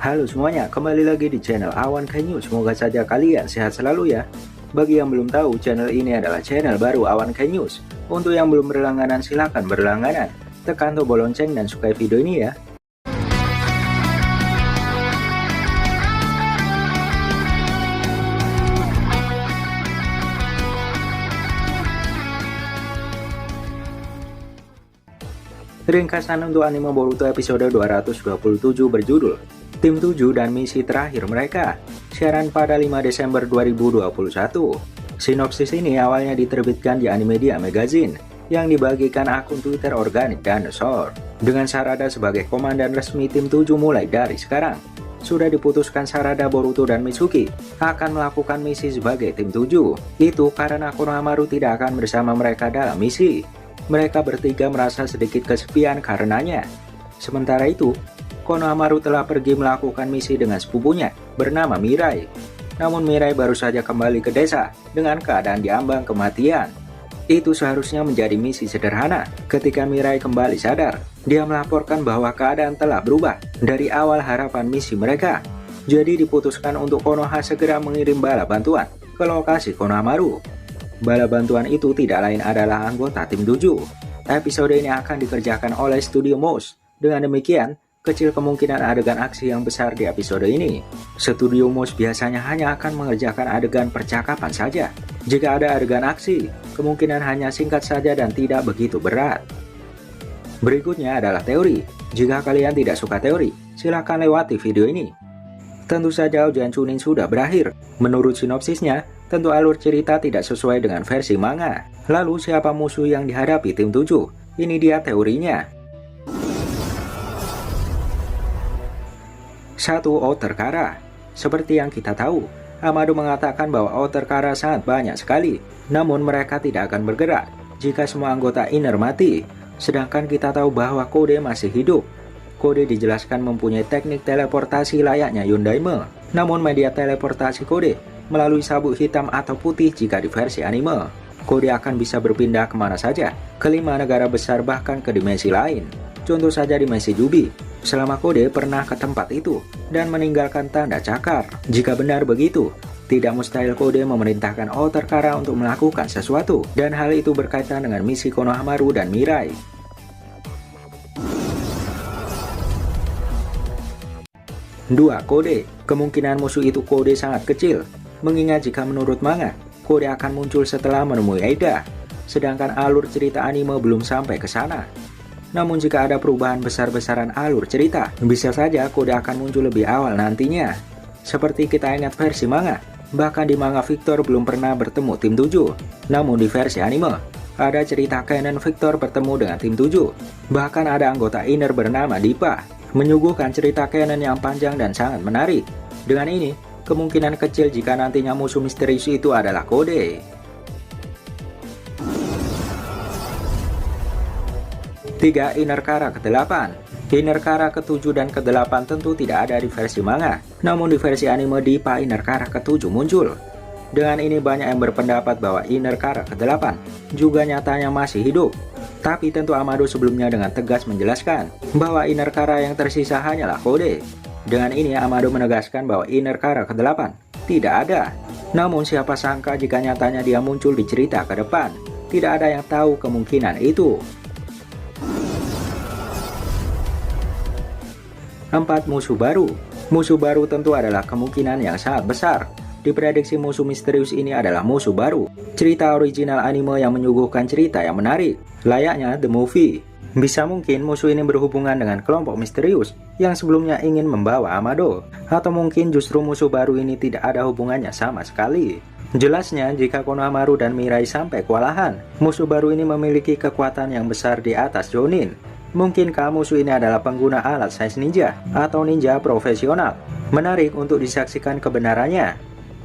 Halo semuanya, kembali lagi di channel Awan Kai News. Semoga saja kalian sehat selalu ya. Bagi yang belum tahu, channel ini adalah channel baru Awan Kai News. Untuk yang belum berlangganan, silahkan berlangganan. Tekan tombol lonceng dan sukai video ini ya. Ringkasan untuk anime Boruto episode 227 berjudul Tim 7 dan misi terakhir mereka. Siaran pada 5 Desember 2021. Sinopsis ini awalnya diterbitkan di Animedia Magazine yang dibagikan akun Twitter organik Dinosaur. Dengan Sarada sebagai komandan resmi Tim 7 mulai dari sekarang. Sudah diputuskan Sarada, Boruto, dan Mitsuki akan melakukan misi sebagai Tim 7. Itu karena Konohamaru tidak akan bersama mereka dalam misi. Mereka bertiga merasa sedikit kesepian karenanya. Sementara itu, Konohamaru telah pergi melakukan misi dengan sepupunya bernama Mirai. Namun Mirai baru saja kembali ke desa dengan keadaan diambang kematian. Itu seharusnya menjadi misi sederhana. Ketika Mirai kembali sadar, dia melaporkan bahwa keadaan telah berubah dari awal harapan misi mereka. Jadi diputuskan untuk Konoha segera mengirim bala bantuan ke lokasi Konohamaru. Bala bantuan itu tidak lain adalah anggota Tim 7. Episode ini akan dikerjakan oleh Studio Mouse. Dengan demikian, kecil kemungkinan adegan aksi yang besar di episode ini. Studio Mouse biasanya hanya akan mengerjakan adegan percakapan saja. Jika ada adegan aksi, kemungkinan hanya singkat saja dan tidak begitu berat. Berikutnya adalah teori. Jika kalian tidak suka teori, silakan lewati video ini. Tentu saja ujian Chunin sudah berakhir. Menurut sinopsisnya, tentu alur cerita tidak sesuai dengan versi manga. Lalu siapa musuh yang dihadapi Tim 7? Ini dia teorinya. 1. Outer Kara. Seperti yang kita tahu, Amado mengatakan bahwa Outer Kara sangat banyak sekali. Namun mereka tidak akan bergerak jika semua anggota Inner mati. Sedangkan kita tahu bahwa Kode masih hidup. Kode dijelaskan mempunyai teknik teleportasi layaknya Yondaime. Namun media teleportasi Kode melalui sabuk hitam atau putih jika di versi anime. Kode akan bisa berpindah kemana saja, ke 5 negara besar bahkan ke dimensi lain. Contoh saja dimensi Jubi. Selama Kode pernah ke tempat itu dan meninggalkan tanda cakar. Jika benar begitu, tidak mustahil Kode memerintahkan Outer Kara untuk melakukan sesuatu. Dan hal itu berkaitan dengan misi Konohamaru dan Mirai. 2. Kode. Kemungkinan musuh itu Kode sangat kecil. Mengingat jika menurut manga, Kode akan muncul setelah menemui Aida. Sedangkan alur cerita anime belum sampai ke sana. Namun jika ada perubahan besar-besaran alur cerita, bisa saja Kode akan muncul lebih awal nantinya. Seperti kita ingat versi manga, bahkan di manga Victor belum pernah bertemu Tim 7. Namun di versi anime, ada cerita canon Victor bertemu dengan Tim 7. Bahkan ada anggota Inner bernama Dipa, menyuguhkan cerita canon yang panjang dan sangat menarik. Dengan ini, kemungkinan kecil jika nantinya musuh misterius itu adalah Kode. 3. Inner Kara ke-8. Inner Kara ke-7 dan ke-8 tentu tidak ada di versi manga. Namun di versi anime Dipa Inner Kara ke-7 muncul. Dengan ini banyak yang berpendapat bahwa Inner Kara ke-8 juga nyatanya masih hidup. Tapi tentu Amado sebelumnya dengan tegas menjelaskan bahwa Inner Kara yang tersisa hanyalah Kode. Dengan ini Amado menegaskan bahwa Inner Kara ke-8 tidak ada. Namun siapa sangka jika nyatanya dia muncul di cerita ke depan. Tidak ada yang tahu kemungkinan itu. 4. Musuh baru. Musuh baru tentu adalah kemungkinan yang sangat besar. Diprediksi musuh misterius ini adalah musuh baru. Cerita original anime yang menyuguhkan cerita yang menarik, layaknya The Movie. Bisa mungkin musuh ini berhubungan dengan kelompok misterius yang sebelumnya ingin membawa Amado. Atau mungkin justru musuh baru ini tidak ada hubungannya sama sekali. Jelasnya jika Konohamaru dan Mirai sampai kewalahan, musuh baru ini memiliki kekuatan yang besar di atas Jonin. Mungkinkah musuh ini adalah pengguna alat sains ninja atau ninja profesional? Menarik untuk disaksikan kebenarannya.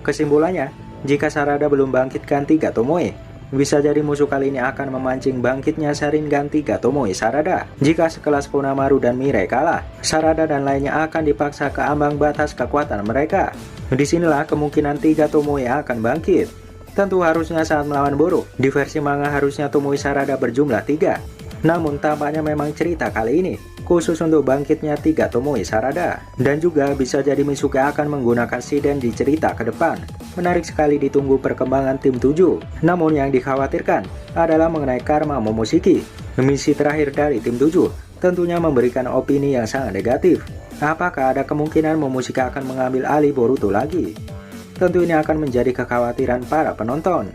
Kesimpulannya, jika Sarada belum bangkitkan 3 Tomoe, bisa jadi musuh kali ini akan memancing bangkitnya Sharingan 3 Tomoe Sarada. Jika sekelas Konohamaru dan Mirai kalah, Sarada dan lainnya akan dipaksa ke ambang batas kekuatan mereka. Disinilah kemungkinan 3 Tomoe akan bangkit. Tentu harusnya saat melawan Boro. Di versi manga harusnya Tomoe Sarada berjumlah 3. Namun tampaknya memang cerita kali ini khusus untuk bangkitnya tiga Tomoe Sarada, dan juga bisa jadi Misuke akan menggunakan Shiden di cerita ke depan. Menarik sekali ditunggu perkembangan tim 7. Namun yang dikhawatirkan adalah mengenai karma Momoshiki. Misi terakhir dari tim 7 tentunya memberikan opini yang sangat negatif. Apakah ada kemungkinan Momoshiki akan mengambil alih Boruto lagi? Tentu ini akan menjadi kekhawatiran para penonton.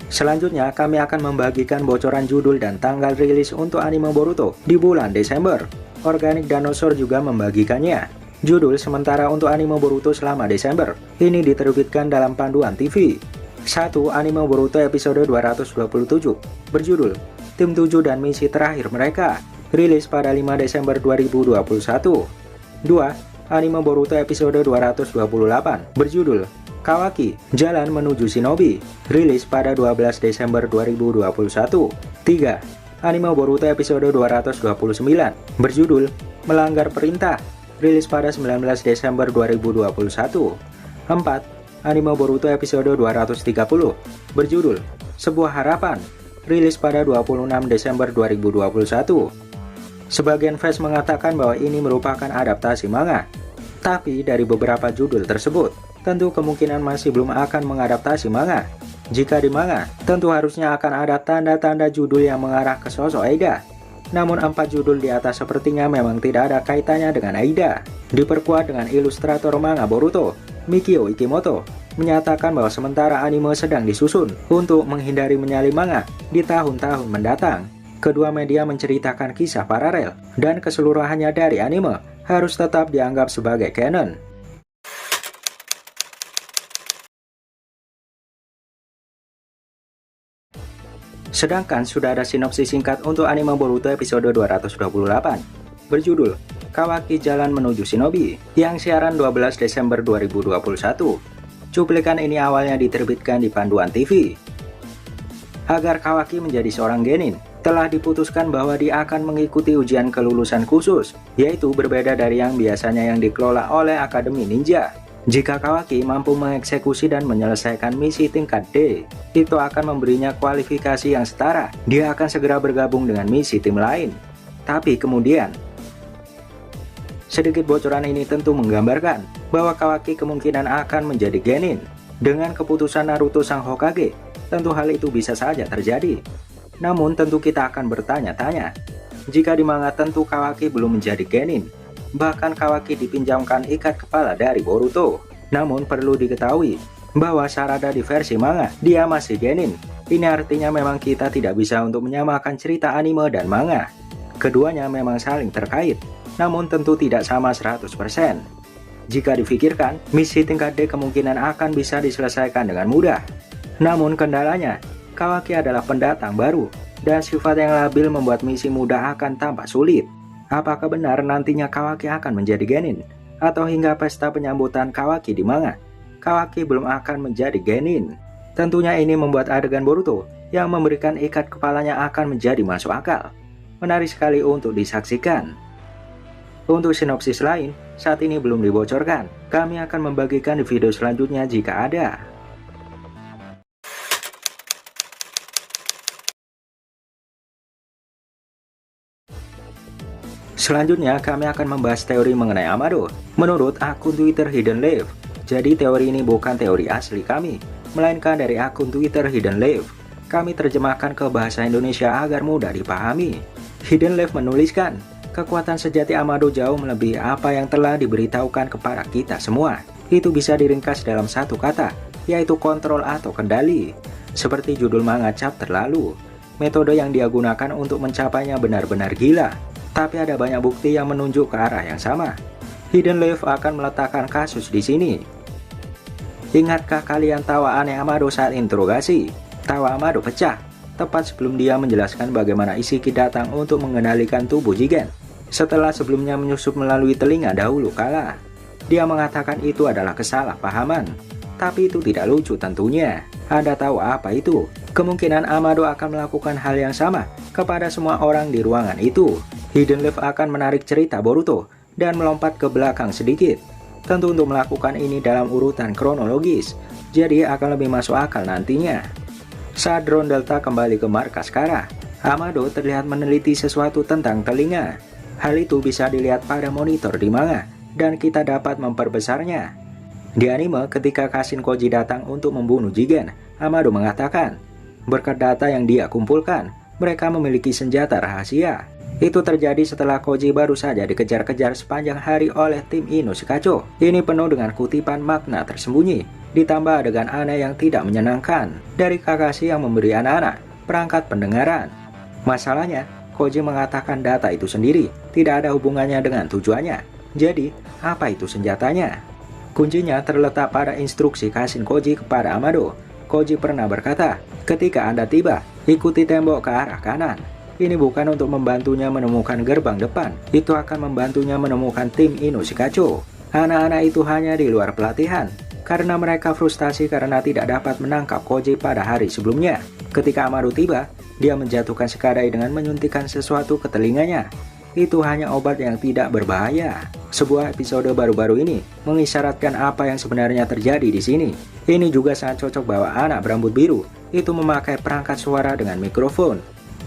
Selanjutnya, kami akan membagikan bocoran judul dan tanggal rilis untuk anime Boruto di bulan Desember. Organik Dinosaur juga membagikannya. Judul sementara untuk anime Boruto selama Desember ini diterbitkan dalam panduan TV. 1. Anime Boruto episode 227 berjudul Tim 7 dan Misi Terakhir Mereka, rilis pada 5 Desember 2021. 2. Anime Boruto episode 228 berjudul Kawaki, Jalan Menuju Shinobi, rilis pada 12 Desember 2021. 3. Anime Boruto episode 229, berjudul Melanggar Perintah, rilis pada 19 Desember 2021. 4. Anime Boruto episode 230, berjudul Sebuah Harapan, rilis pada 26 Desember 2021. Sebagian fans mengatakan bahwa ini merupakan adaptasi manga, tapi dari beberapa judul tersebut, tentu kemungkinan masih belum akan mengadaptasi manga. Jika di manga, tentu harusnya akan ada tanda-tanda judul yang mengarah ke sosok Aida. Namun 4 judul di atas sepertinya memang tidak ada kaitannya dengan Aida. Diperkuat dengan ilustrator manga Boruto, Mikio Ikimoto, menyatakan bahwa sementara anime sedang disusun untuk menghindari menyalip manga di tahun-tahun mendatang. Kedua media menceritakan kisah paralel, dan keseluruhannya dari anime harus tetap dianggap sebagai canon. Sedangkan sudah ada sinopsis singkat untuk anime Boruto episode 228, berjudul Kawaki Jalan Menuju Shinobi, yang siaran 12 Desember 2021. Cuplikan ini awalnya diterbitkan di panduan TV. Agar Kawaki menjadi seorang genin, telah diputuskan bahwa dia akan mengikuti ujian kelulusan khusus, yaitu berbeda dari yang biasanya yang dikelola oleh Akademi Ninja. Jika Kawaki mampu mengeksekusi dan menyelesaikan misi tingkat D, itu akan memberinya kualifikasi yang setara. Dia akan segera bergabung dengan misi tim lain. Tapi kemudian, sedikit bocoran ini tentu menggambarkan bahwa Kawaki kemungkinan akan menjadi genin. Dengan keputusan Naruto sang Hokage, tentu hal itu bisa saja terjadi. Namun tentu kita akan bertanya-tanya, jika di manga tentu Kawaki belum menjadi genin. Bahkan Kawaki dipinjamkan ikat kepala dari Boruto. Namun perlu diketahui bahwa Sarada di versi manga dia masih genin. Ini artinya memang kita tidak bisa untuk menyamakan cerita anime dan manga. Keduanya memang saling terkait, namun tentu tidak sama 100%. Jika difikirkan, misi tingkat D kemungkinan akan bisa diselesaikan dengan mudah. Namun kendalanya, Kawaki adalah pendatang baru, dan sifat yang labil membuat misi mudah akan tampak sulit. Apakah benar nantinya Kawaki akan menjadi genin? Atau hingga pesta penyambutan Kawaki di manga, Kawaki belum akan menjadi genin? Tentunya ini membuat adegan Boruto yang memberikan ikat kepalanya akan menjadi masuk akal. Menarik sekali untuk disaksikan. Untuk sinopsis lain, saat ini belum dibocorkan. Kami akan membagikan di video selanjutnya jika ada. Selanjutnya, kami akan membahas teori mengenai Amado menurut akun Twitter Hidden Leaf. Jadi teori ini bukan teori asli kami, melainkan dari akun Twitter Hidden Leaf. Kami terjemahkan ke bahasa Indonesia agar mudah dipahami. Hidden Leaf menuliskan, kekuatan sejati Amado jauh melebihi apa yang telah diberitahukan kepada kita semua. Itu bisa diringkas dalam satu kata, yaitu kontrol atau kendali. Seperti judul manga chapter lalu, metode yang dia gunakan untuk mencapainya benar-benar gila. Tapi ada banyak bukti yang menunjuk ke arah yang sama. Hidden Leaf akan meletakkan kasus di sini. Ingatkah kalian tawa aneh Amado saat interogasi? Tawa Amado pecah tepat sebelum dia menjelaskan bagaimana Ishiki datang untuk mengendalikan tubuh Jigen. Setelah sebelumnya menyusup melalui telinga dahulu kala. Dia mengatakan itu adalah kesalahpahaman. Tapi itu tidak lucu tentunya. Anda tahu apa itu? Kemungkinan Amado akan melakukan hal yang sama kepada semua orang di ruangan itu. Hidden Leaf akan menarik cerita Boruto dan melompat ke belakang sedikit. Tentu untuk melakukan ini dalam urutan kronologis, jadi akan lebih masuk akal nantinya. Saat drone Delta kembali ke markas Kara, Amado terlihat meneliti sesuatu tentang telinga. Hal itu bisa dilihat pada monitor di manga, dan kita dapat memperbesarnya. Di anime, ketika Kashin Koji datang untuk membunuh Jigen, Amado mengatakan, berkat data yang dia kumpulkan, mereka memiliki senjata rahasia. Itu terjadi setelah Koji baru saja dikejar-kejar sepanjang hari oleh tim Ino Shikacho. Ini penuh dengan kutipan makna tersembunyi, ditambah adegan aneh yang tidak menyenangkan dari Kakashi yang memberi anak-anak perangkat pendengaran. Masalahnya, Koji mengatakan data itu sendiri tidak ada hubungannya dengan tujuannya. Jadi, apa itu senjatanya? Kuncinya terletak pada instruksi Kashin Koji kepada Amado. Koji pernah berkata, ketika Anda tiba, ikuti tembok ke arah kanan. Ini bukan untuk membantunya menemukan gerbang depan, itu akan membantunya menemukan tim Ino Shikacho. Anak-anak itu hanya di luar pelatihan, karena mereka frustasi karena tidak dapat menangkap Koji pada hari sebelumnya. Ketika Amado tiba, dia menjatuhkan Shikadai dengan menyuntikkan sesuatu ke telinganya. Itu hanya obat yang tidak berbahaya. Sebuah episode baru-baru ini mengisyaratkan apa yang sebenarnya terjadi di sini. Ini juga sangat cocok bahwa anak berambut biru itu memakai perangkat suara dengan mikrofon.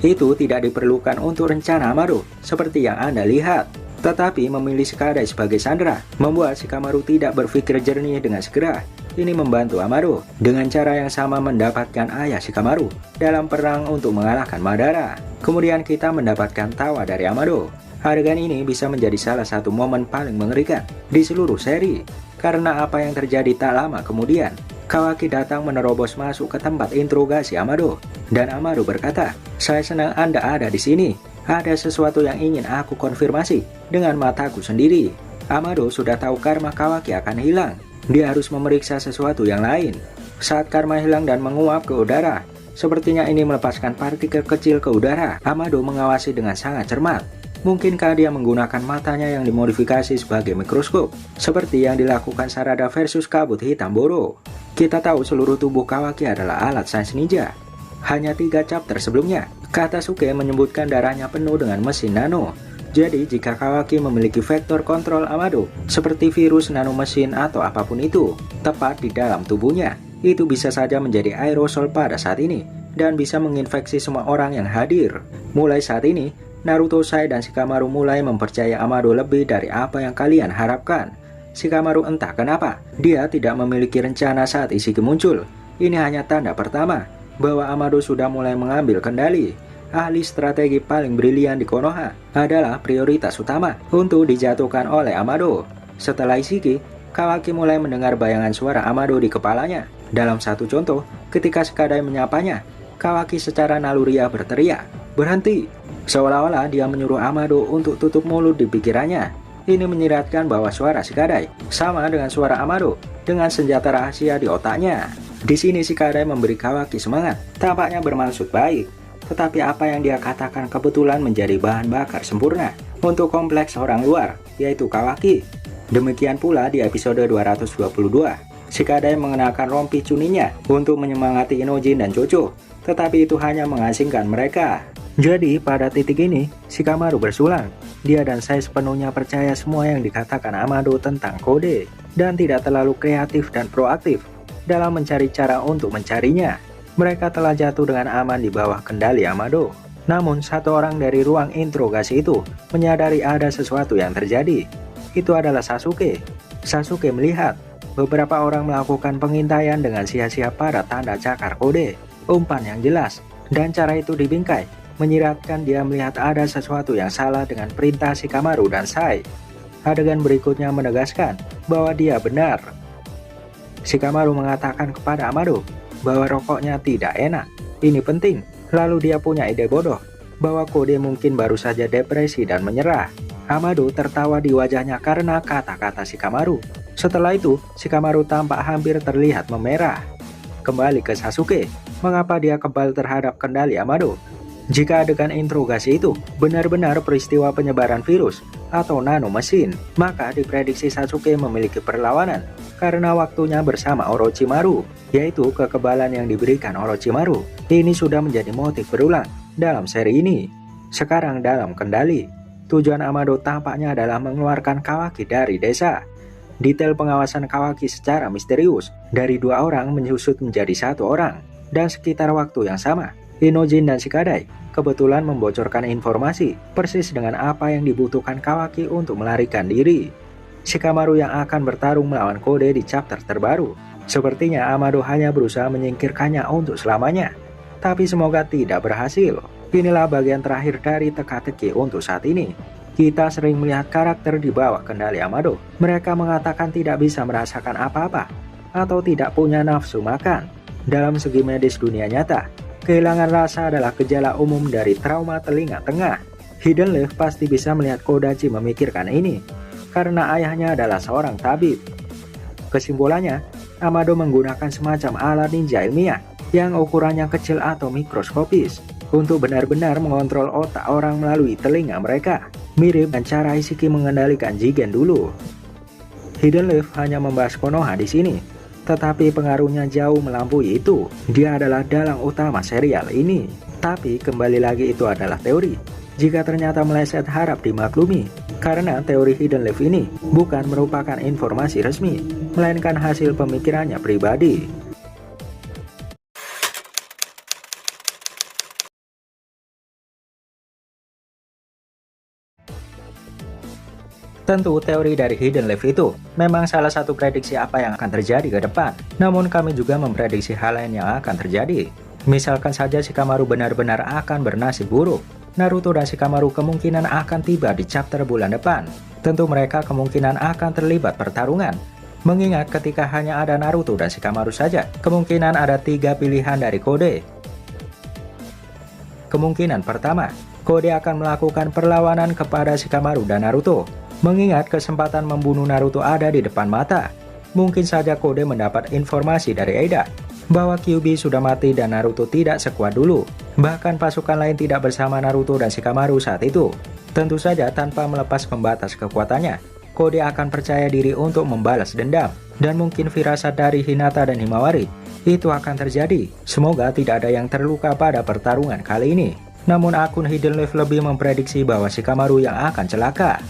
Itu tidak diperlukan untuk rencana Amado, seperti yang Anda lihat. Tetapi memilih Shikadai sebagai sandera membuat Shikamaru tidak berpikir jernih dengan segera. Ini membantu Amado dengan cara yang sama mendapatkan ayah Shikamaru dalam perang untuk mengalahkan Madara. Kemudian kita mendapatkan tawa dari Amado. Adegan ini bisa menjadi salah satu momen paling mengerikan di seluruh seri, karena apa yang terjadi tak lama kemudian, Kawaki datang menerobos masuk ke tempat interogasi Amado, dan Amado berkata, "Saya senang Anda ada di sini. Ada sesuatu yang ingin aku konfirmasi dengan mataku sendiri." Amado sudah tahu karma Kawaki akan hilang. Dia harus memeriksa sesuatu yang lain. Saat karma hilang dan menguap ke udara, sepertinya ini melepaskan partikel kecil ke udara. Amado mengawasi dengan sangat cermat. Mungkinkah dia menggunakan matanya yang dimodifikasi sebagai mikroskop, seperti yang dilakukan Sarada versus kabut hitam Boro? Kita tahu seluruh tubuh Kawaki adalah alat sains ninja. Hanya 3 chapter sebelumnya, Katasuke menyebutkan darahnya penuh dengan mesin nano. Jadi jika Kawaki memiliki vektor kontrol Amado, seperti virus, nanomesin, atau apapun itu, tepat di dalam tubuhnya, itu bisa saja menjadi aerosol pada saat ini, dan bisa menginfeksi semua orang yang hadir. Mulai saat ini, Naruto, Sai, dan Shikamaru mulai mempercaya Amado lebih dari apa yang kalian harapkan. Shikamaru entah kenapa, dia tidak memiliki rencana saat Ishiki muncul. Ini hanya tanda pertama bahwa Amado sudah mulai mengambil kendali. Ahli strategi paling brilian di Konoha adalah prioritas utama untuk dijatuhkan oleh Amado. Setelah Ishiki, Kawaki mulai mendengar bayangan suara Amado di kepalanya. Dalam satu contoh, ketika Shikadai menyapanya, Kawaki secara naluriah berteriak, "Berhenti!" Seolah-olah dia menyuruh Amado untuk tutup mulut di pikirannya. Ini menyiratkan bahwa suara Shikadai sama dengan suara Amado dengan senjata rahasia di otaknya. Di sini Shikadai memberi Kawaki semangat, tampaknya bermaksud baik. Tetapi apa yang dia katakan kebetulan menjadi bahan bakar sempurna untuk kompleks orang luar, yaitu Kawaki. Demikian pula di episode 222, Shikadai mengenakan rompi cuninya untuk menyemangati Inojin dan Jojo, tetapi itu hanya mengasingkan mereka. Jadi pada titik ini, Shikamaru bersulang. Dia dan Sai sepenuhnya percaya semua yang dikatakan Amado tentang kode, dan tidak terlalu kreatif dan proaktif dalam mencari cara untuk mencarinya. Mereka telah jatuh dengan aman di bawah kendali Amado. Namun satu orang dari ruang interogasi itu menyadari ada sesuatu yang terjadi. Itu adalah Sasuke. Sasuke melihat beberapa orang melakukan pengintaian dengan sia-sia pada tanda cakar kode, umpan yang jelas, dan cara itu dibingkai menyiratkan dia melihat ada sesuatu yang salah dengan perintah Shikamaru dan Sai. Adegan berikutnya menegaskan bahwa dia benar. Shikamaru mengatakan kepada Amado bahwa rokoknya tidak enak. Ini penting. Lalu dia punya ide bodoh bahwa kode mungkin baru saja depresi dan menyerah. Amado tertawa di wajahnya karena kata-kata Shikamaru. Setelah itu, Shikamaru tampak hampir terlihat memerah. Kembali ke Sasuke, mengapa dia kebal terhadap kendali Amado? Jika adegan interogasi itu benar-benar peristiwa penyebaran virus atau nano mesin, maka diprediksi Sasuke memiliki perlawanan karena waktunya bersama Orochimaru, yaitu kekebalan yang diberikan Orochimaru. Ini sudah menjadi motif berulang dalam seri ini. Sekarang dalam kendali, tujuan Amado tampaknya adalah mengeluarkan Kawaki dari desa. detail pengawasan Kawaki secara misterius dari 2 orang menyusut menjadi 1 orang. Dan sekitar waktu yang sama, Inojin dan Shikadai kebetulan membocorkan informasi persis dengan apa yang dibutuhkan Kawaki untuk melarikan diri. Shikamaru yang akan bertarung melawan Kode di chapter terbaru. Sepertinya Amado hanya berusaha menyingkirkannya untuk selamanya. Tapi semoga tidak berhasil. Inilah bagian terakhir dari teka-teki untuk saat ini. Kita sering melihat karakter di bawah kendali Amado. Mereka mengatakan tidak bisa merasakan apa-apa atau tidak punya nafsu makan. Dalam segi medis dunia nyata, kehilangan rasa adalah gejala umum dari trauma telinga tengah. Hidden Leaf pasti bisa melihat Kodachi memikirkan ini, karena ayahnya adalah seorang tabib. Kesimpulannya, Amado menggunakan semacam alat ninja ilmiah yang ukurannya kecil atau mikroskopis untuk benar-benar mengontrol otak orang melalui telinga mereka, mirip dengan cara Isiki mengendalikan Jigen dulu. Hidden Leaf hanya membahas Konoha di sini, tetapi pengaruhnya jauh melampaui itu. Dia adalah dalang utama serial ini. Tapi kembali lagi itu adalah teori. Jika ternyata meleset harap dimaklumi, karena teori Hidden Leaf ini bukan merupakan informasi resmi, melainkan hasil pemikirannya pribadi. Tentu teori dari Hidden Leaf itu memang salah satu prediksi apa yang akan terjadi ke depan. Namun kami juga memprediksi hal lain yang akan terjadi. Misalkan saja Shikamaru benar-benar akan bernasib buruk. Naruto dan Shikamaru kemungkinan akan tiba di chapter bulan depan. Tentu mereka kemungkinan akan terlibat pertarungan. Mengingat ketika hanya ada Naruto dan Shikamaru saja, kemungkinan ada 3 pilihan dari Kode. Kemungkinan pertama, Kode akan melakukan perlawanan kepada Shikamaru dan Naruto. Mengingat kesempatan membunuh Naruto ada di depan mata, mungkin saja Kode mendapat informasi dari Eida bahwa Kyuubi sudah mati dan Naruto tidak sekuat dulu. Bahkan pasukan lain tidak bersama Naruto dan Shikamaru saat itu. Tentu saja tanpa melepas pembatas kekuatannya, Kode akan percaya diri untuk membalas dendam. Dan mungkin firasat dari Hinata dan Himawari itu akan terjadi. Semoga tidak ada yang terluka pada pertarungan kali ini. Namun akun Hidden Leaf lebih memprediksi bahwa Shikamaru yang akan celaka.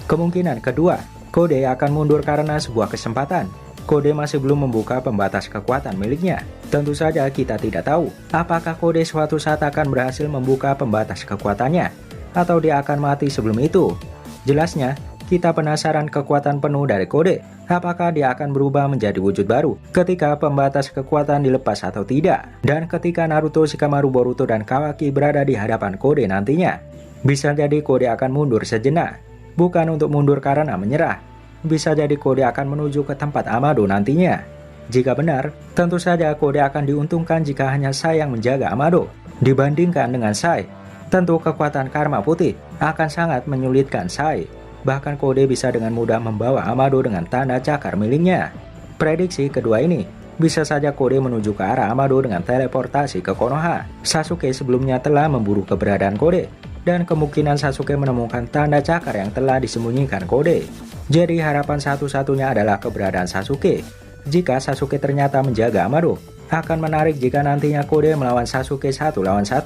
Kemungkinan kedua, Kode akan mundur karena sebuah kesempatan. Kode masih belum membuka pembatas kekuatan miliknya. Tentu saja kita tidak tahu apakah Kode suatu saat akan berhasil membuka pembatas kekuatannya, atau dia akan mati sebelum itu. Jelasnya, kita penasaran kekuatan penuh dari Kode. Apakah dia akan berubah menjadi wujud baru ketika pembatas kekuatan dilepas atau tidak? Dan ketika Naruto, Shikamaru, Boruto, dan Kawaki berada di hadapan Kode nantinya, bisa jadi Kode akan mundur sejenak. Bukan untuk mundur karena menyerah. Bisa jadi Kode akan menuju ke tempat Amado nantinya. Jika benar, tentu saja Kode akan diuntungkan jika hanya Sai yang menjaga Amado. Dibandingkan dengan Sai, tentu kekuatan karma putih akan sangat menyulitkan Sai. Bahkan Kode bisa dengan mudah membawa Amado dengan tanda cakar miliknya. Prediksi kedua ini, bisa saja Kode menuju ke arah Amado dengan teleportasi ke Konoha. Sasuke sebelumnya telah memburu keberadaan Kode, dan kemungkinan Sasuke menemukan tanda cakar yang telah disembunyikan Kode. Jadi harapan satu-satunya adalah keberadaan Sasuke. Jika Sasuke ternyata menjaga Amado, akan menarik jika nantinya Kode melawan Sasuke 1 lawan 1.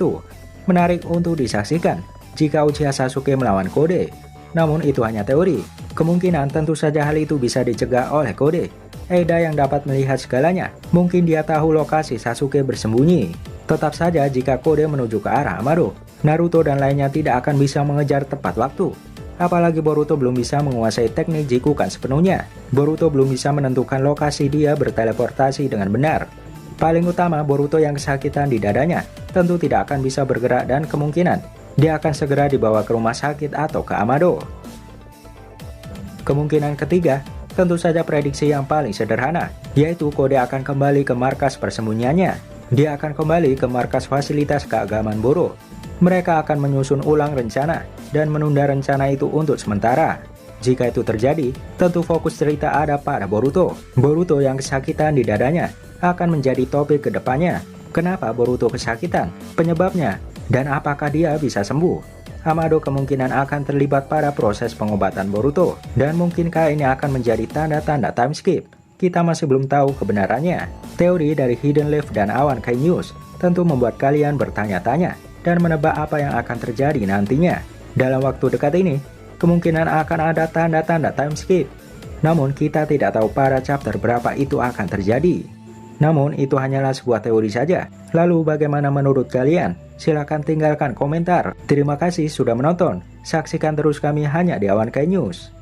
Menarik untuk disaksikan jika Uchiha Sasuke melawan Kode. Namun itu hanya teori. Kemungkinan tentu saja hal itu bisa dicegah oleh Kode. Eida yang dapat melihat segalanya, mungkin dia tahu lokasi Sasuke bersembunyi. Tetap saja jika Kode menuju ke arah Amado, Naruto dan lainnya tidak akan bisa mengejar tepat waktu. Apalagi Boruto belum bisa menguasai teknik Jikukan sepenuhnya. Boruto belum bisa menentukan lokasi dia berteleportasi dengan benar. Paling utama, Boruto yang kesakitan di dadanya tentu tidak akan bisa bergerak dan kemungkinan dia akan segera dibawa ke rumah sakit atau ke Amado. Kemungkinan ketiga, tentu saja prediksi yang paling sederhana, yaitu Kode akan kembali ke markas persembunyiannya. Dia akan kembali ke markas fasilitas keagamaan Boro. Mereka akan menyusun ulang rencana dan menunda rencana itu untuk sementara. Jika itu terjadi, tentu fokus cerita ada pada Boruto. Boruto yang kesakitan di dadanya akan menjadi topik ke depannya. Kenapa Boruto kesakitan? Penyebabnya? Dan apakah dia bisa sembuh? Amado kemungkinan akan terlibat pada proses pengobatan Boruto. Dan mungkinkah ini akan menjadi tanda-tanda time skip? Kita masih belum tahu kebenarannya. Teori dari Hidden Leaf dan Awan Kai News tentu membuat kalian bertanya-tanya dan menebak apa yang akan terjadi nantinya. Dalam waktu dekat ini, kemungkinan akan ada tanda-tanda time skip. Namun kita tidak tahu pada chapter berapa itu akan terjadi. Namun itu hanyalah sebuah teori saja. Lalu bagaimana menurut kalian? Silahkan tinggalkan komentar. Terima kasih sudah menonton. Saksikan terus kami hanya di Awan Kai News.